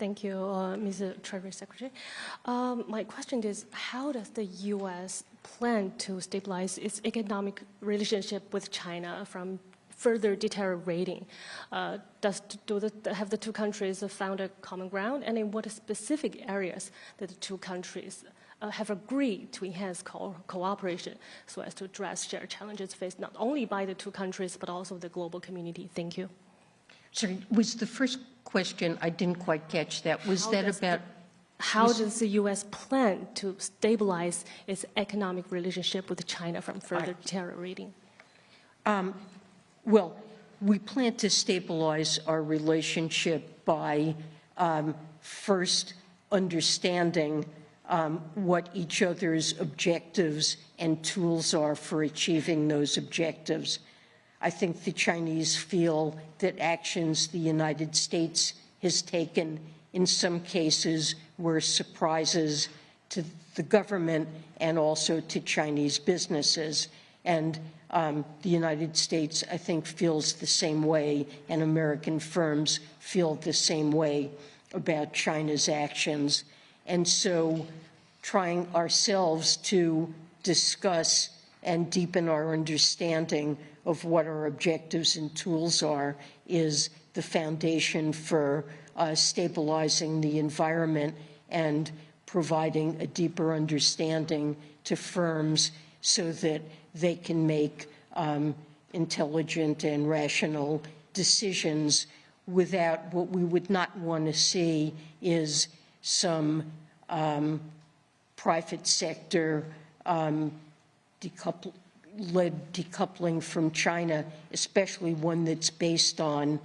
Thank you, Ms. Treasury Secretary. My question is, how does the U.S. plan to stabilize its economic relationship with China from further deteriorating? Have the two countries found a common ground? And in what specific areas that the two countries have agreed to enhance cooperation so as to address shared challenges faced not only by the two countries, but also the global community? Thank you. Sorry, was the first question, I didn't quite catch that. Was that about... How does the U.S. plan to stabilize its economic relationship with China from further deteriorating? Well, we plan to stabilize our relationship by first understanding what each other's objectives and tools are for achieving those objectives. I think the Chinese feel that actions the United States has taken in some cases were surprises to the government and also to Chinese businesses. And the United States, I think, feels the same way, and American firms feel the same way about China's actions. And so trying ourselves to discuss and deepen our understanding of what our objectives and tools are is the foundation for stabilizing the environment and providing a deeper understanding to firms so that they can make intelligent and rational decisions without what we would not want to see is some private sector decoupling from China, especially one that's based on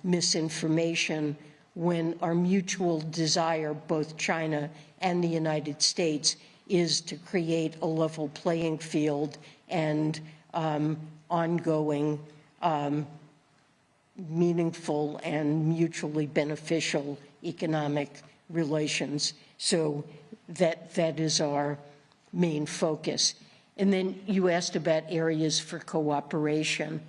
misinformation, when our mutual desire, both China and the United States, is to create a level playing field and ongoing, meaningful and mutually beneficial economic relations. So that is our main focus. And then you asked about areas for cooperation.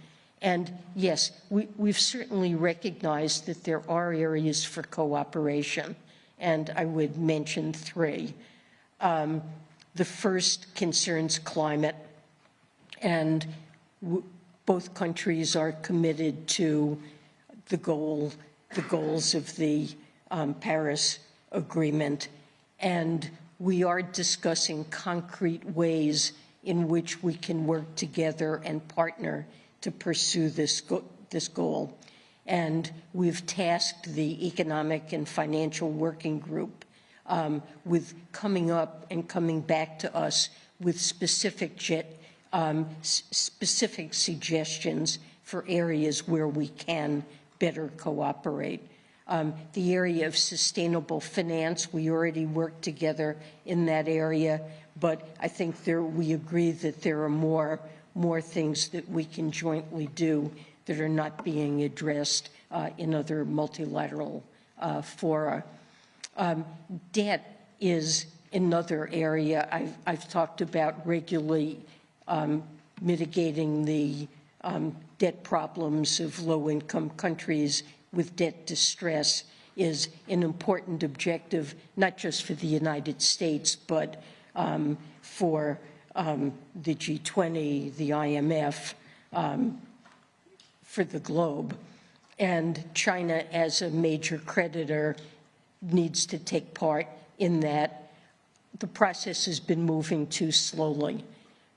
And yes, we've certainly recognized that there are areas for cooperation, and I would mention three. The first concerns climate, and both countries are committed to the goals of the Paris Agreement, and we are discussing concrete ways in which we can work together and partner to pursue this goal. And we've tasked the Economic and Financial Working Group with coming up and coming back to us with specific suggestions for areas where we can better cooperate. The area of sustainable finance, we already work together in that area, but I think we agree that there are more things that we can jointly do that are not being addressed in other multilateral fora. Debt is another area. I've talked about regularly mitigating the debt problems of low-income countries with debt distress is an important objective, not just for the United States, but for the G20, the IMF, for the globe. And China, as a major creditor, needs to take part in that. The process has been moving too slowly,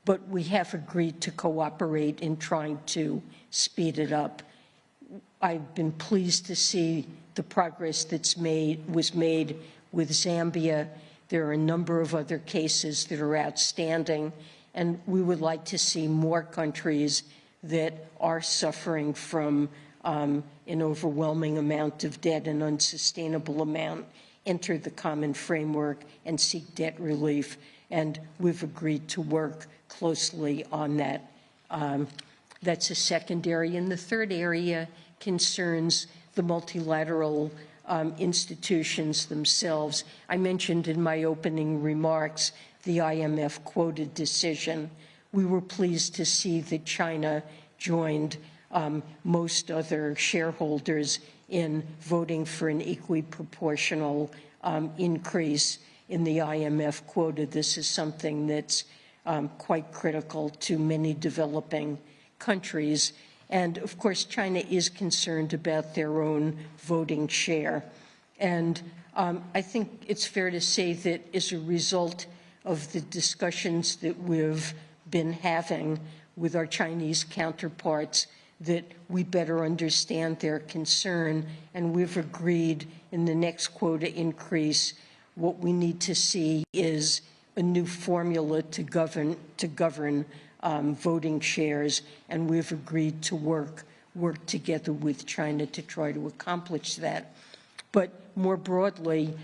but we have agreed to cooperate in trying to speed it up. I've been pleased to see the progress was made with Zambia. There are a number of other cases that are outstanding, and we would like to see more countries that are suffering from an overwhelming amount of debt, an unsustainable amount, enter the common framework and seek debt relief. And we've agreed to work closely on that. That's a second area. And the third area concerns the multilateral institutions themselves. I mentioned in my opening remarks the IMF quoted decision. We were pleased to see that China joined most other shareholders in voting for an equally proportional increase in the IMF quota. This is something that's quite critical to many developing countries. And of course, China is concerned about their own voting share. And I think it's fair to say that as a result of the discussions that we've been having with our Chinese counterparts, that we better understand their concern, and we've agreed in the next quota increase, what we need to see is a new formula to govern voting shares, and we've agreed to work together with China to try to accomplish that. But more broadly,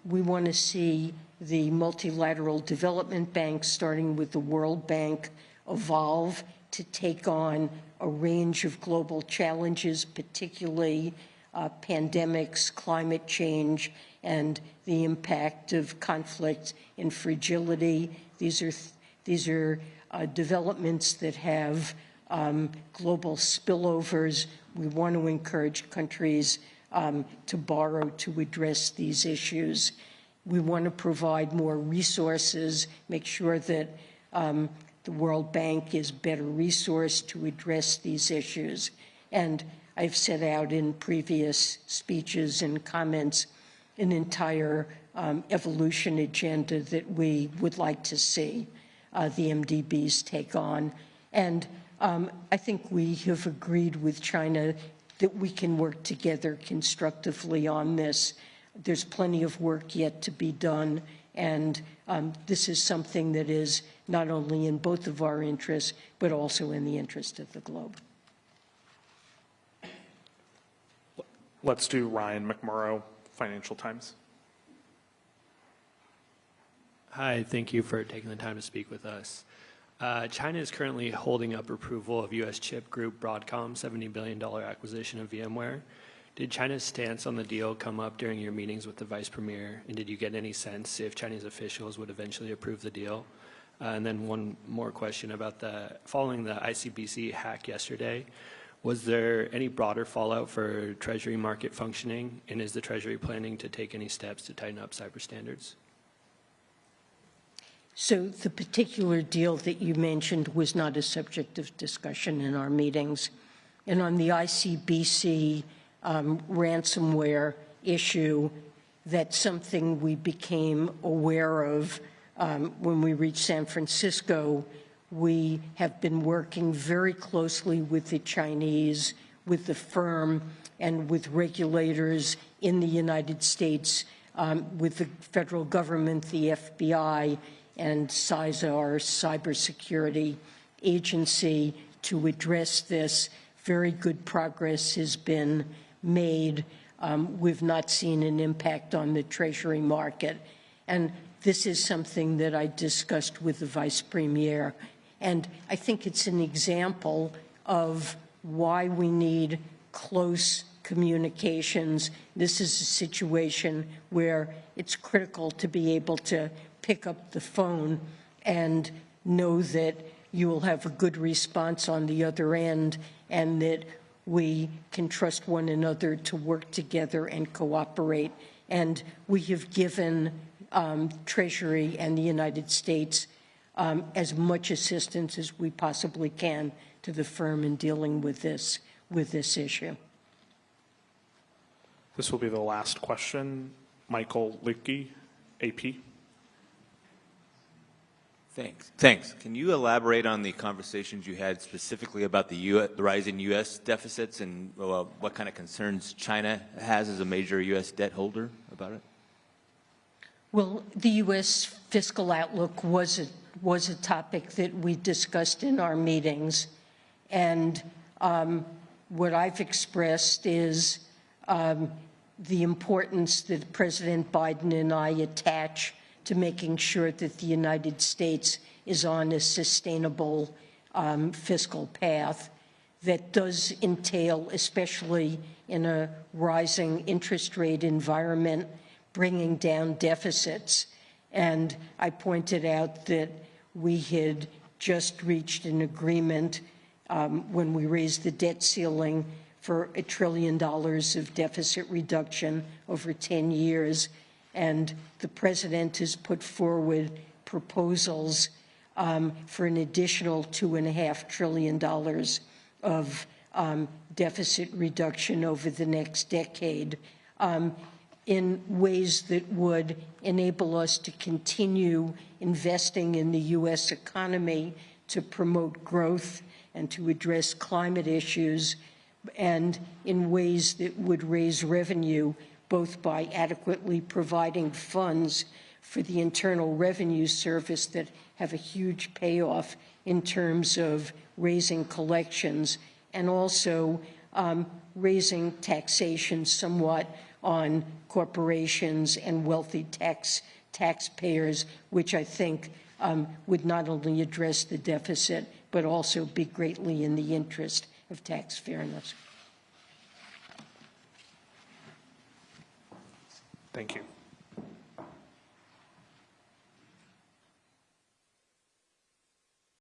we want to see the multilateral development banks, starting with the World Bank, evolve to take on a range of global challenges, particularly pandemics, climate change, and the impact of conflict and fragility. These are developments that have global spillovers. We want to encourage countries to borrow to address these issues. We want to provide more resources, make sure that the World Bank is better resourced to address these issues. And I've set out in previous speeches and comments an entire evolution agenda that we would like to see the MDBs take on. And I think we have agreed with China that we can work together constructively on this. There's plenty of work yet to be done, and this is something that is not only in both of our interests, but also in the interest of the globe. Let's do Ryan McMurrow, Financial Times. Hi, thank you for taking the time to speak with us. China is currently holding up approval of U.S. chip group Broadcom's $70 billion acquisition of VMware. Did China's stance on the deal come up during your meetings with the Vice Premier, and did you get any sense if Chinese officials would eventually approve the deal? And then one more question about following the ICBC hack yesterday. Was there any broader fallout for Treasury market functioning, and is the Treasury planning to take any steps to tighten up cyber standards? So the particular deal that you mentioned was not a subject of discussion in our meetings. And on the ICBC ransomware issue, that's something we became aware of when we reached San Francisco. We have been working very closely with the Chinese, with the firm, and with regulators in the United States, with the federal government, the FBI, and CISA, our cybersecurity agency, to address this. Very good progress has been made. We've not seen an impact on the Treasury market. And this is something that I discussed with the Vice Premier. And I think it's an example of why we need close communications. This is a situation where it's critical to be able to pick up the phone and know that you will have a good response on the other end, and that we can trust one another to work together and cooperate. And we have given Treasury and the United States as much assistance as we possibly can to the firm in dealing with this issue. This will be the last question. Michael Lickey, AP. Thanks. Can you elaborate on the conversations you had specifically about the rising U.S. deficits and what kind of concerns China has as a major U.S. debt holder about it? Well, the U.S. fiscal outlook was a topic that we discussed in our meetings, and what I've expressed is the importance that President Biden and I attach to making sure that the United States is on a sustainable fiscal path that does entail, especially in a rising interest rate environment, bringing down deficits. And I pointed out that we had just reached an agreement when we raised the debt ceiling for $1 trillion of deficit reduction over 10 years. And the president has put forward proposals for an additional $2.5 trillion of deficit reduction over the next decade, in ways that would enable us to continue investing in the U.S. economy to promote growth and to address climate issues, and in ways that would raise revenue, both by adequately providing funds for the Internal Revenue Service that have a huge payoff in terms of raising collections, and also raising taxation somewhat on corporations and wealthy taxpayers, which I think would not only address the deficit, but also be greatly in the interest of tax fairness. Thank you.